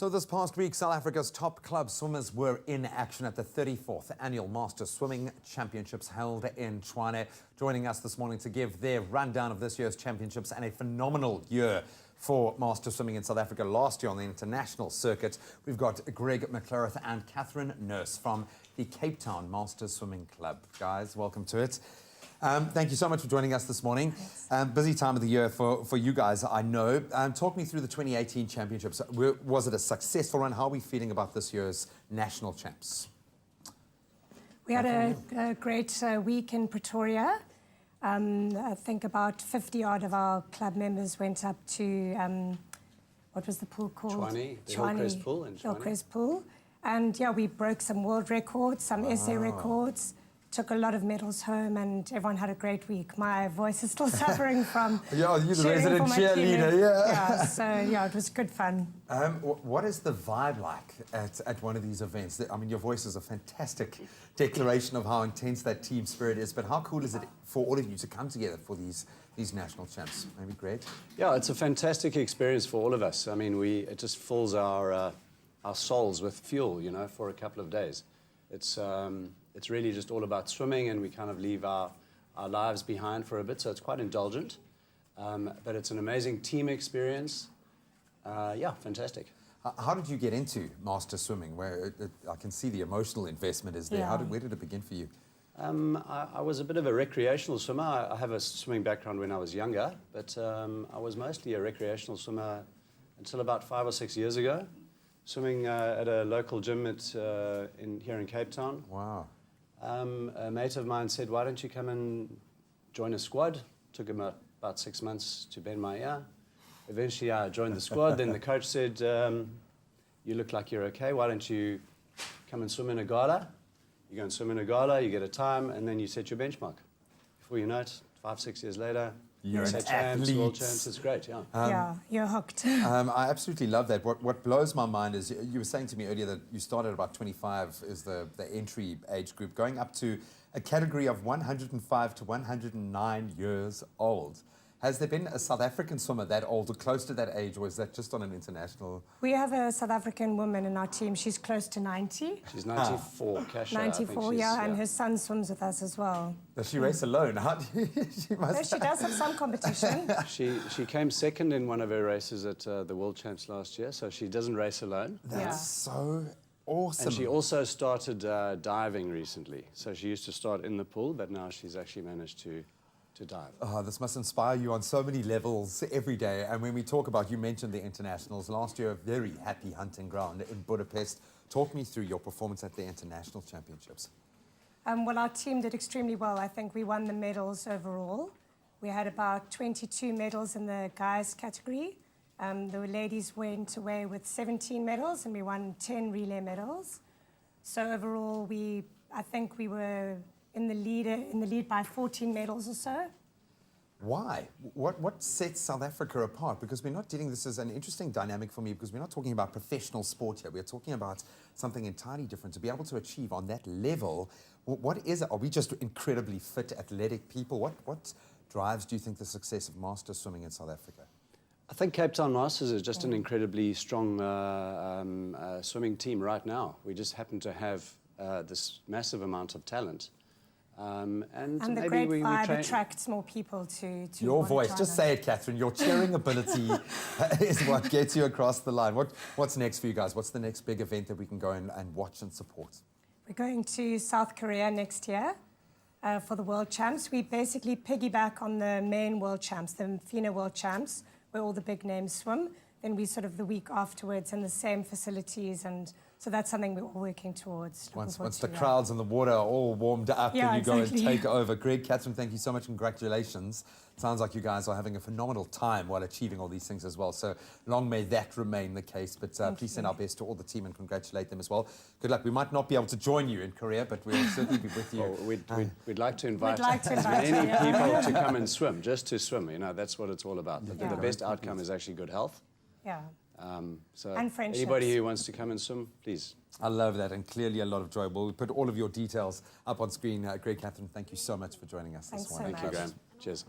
So this past week, South Africa's top club swimmers were in action at the 34th Annual Masters Swimming Championships held in Tshwane. Joining us this morning to give their rundown of this year's championships and a phenomenal year for master swimming in South Africa last year on the international circuit, we've got Greg McLeroth and Kathryn Nurse from the Cape Town Masters Swimming Club. Guys, welcome to it. Thank you so much for joining us this morning. Busy time of the year for you guys, I know. Talk me through the 2018 championships. Was it a successful run? How are we feeling about this year's national champs? We had a great week in Pretoria. I think about 50 odd of our club members went up to, what was the pool called? Tshwane, the Hillcrest Pool in Tshwane. Hillcrest Pool. And yeah, we broke some world records, some SA records. Took a lot of medals home, and everyone had a great week. My voice is still suffering from yeah, you're the resident cheerleader, yeah. So yeah, it was good fun. What is the vibe like at one of these events? I mean, your voice is a fantastic declaration of how intense that team spirit is, but how cool is it for all of you to come together for these national champs? Maybe Greg? Yeah, it's a fantastic experience for all of us. I mean, it just fills our souls with fuel, you know, for a couple of days. It's really just all about swimming, and we kind of leave our lives behind for a bit, so it's quite indulgent. But it's an amazing team experience. Yeah, fantastic. How did you get into master swimming? Where I can see the emotional investment is there. Yeah. Where did it begin for you? I was a bit of a recreational swimmer. I have a swimming background when I was younger, but I was mostly a recreational swimmer until about 5 or 6 years ago, swimming at a local gym here in Cape Town. Wow. A mate of mine said, "Why don't you come and join a squad?" Took him about 6 months to bend my ear. Eventually, I joined the squad. Then the coach said, "You look like you're okay. Why don't you come and swim in a gala?" You go and swim in a gala, you get a time, and then you set your benchmark. Before you know it, 5, 6 years later, you're an champs, athlete. world champs. It's great, yeah. Yeah, you're hooked. I absolutely love that. What blows my mind is you were saying to me earlier that you started at about 25 is the entry age group, going up to a category of 105 to 109 years old. Has there been a South African swimmer that old or close to that age, or is that just on an international? We have a South African woman in our team. She's close to 90. She's 94, Kasha. 94, yeah, and her son swims with us as well. Does she race alone? She must. No, she does have some competition. She came second in one of her races at the World Champs last year, so she doesn't race alone. That's so awesome. And she also started diving recently. So she used to start in the pool, but now she's actually managed to dive. Oh, this must inspire you on so many levels every day. And when we talk about, you mentioned the internationals. Last year, a very happy hunting ground in Budapest. Talk me through your performance at the international championships. Well, our team did extremely well. I think we won the medals overall. We had about 22 medals in the guys category. The ladies went away with 17 medals, and we won 10 relay medals. So overall, I think we were in the lead by 14 medals or so. Why? What sets South Africa apart? Because we're not dealing, this is an interesting dynamic for me, because we're not talking about professional sport here. We're talking about something entirely different. To be able to achieve on that level, what is it? Are we just incredibly fit, athletic people? What drives, do you think, the success of master swimming in South Africa? I think Cape Town Masters is just an incredibly strong swimming team right now. We just happen to have this massive amount of talent. And the maybe great we vibe attracts more people to your voice. Just say it, Kathryn. Your cheering ability is what gets you across the line. What's next for you guys? What's the next big event that we can go and watch and support? We're going to South Korea next year for the World Champs. We basically piggyback on the main World Champs, the FINA World Champs, where all the big names swim. Then we sort of the week afterwards in the same facilities, and so that's something we're all working towards. Once the crowds and the water are all warmed up, yeah, then you exactly. go and take over. Greg, Kathryn, thank you so much. Congratulations. Sounds like you guys are having a phenomenal time while achieving all these things as well. So long may that remain the case. But please send our best to all the team and congratulate them as well. Good luck. We might not be able to join you in Korea, but we'll certainly be with you. Well, we'd like to invite as many people to come and swim, just to swim. You know, that's what it's all about. Yeah. The best outcome is actually good health. Yeah. So And friendships. anybody who wants to come and swim, please. I love that, and clearly a lot of joy. We'll put all of your details up on screen. Greg, Kathryn, thank you so much for joining us Thanks this morning. so Thank you, much. Graham. Cheers.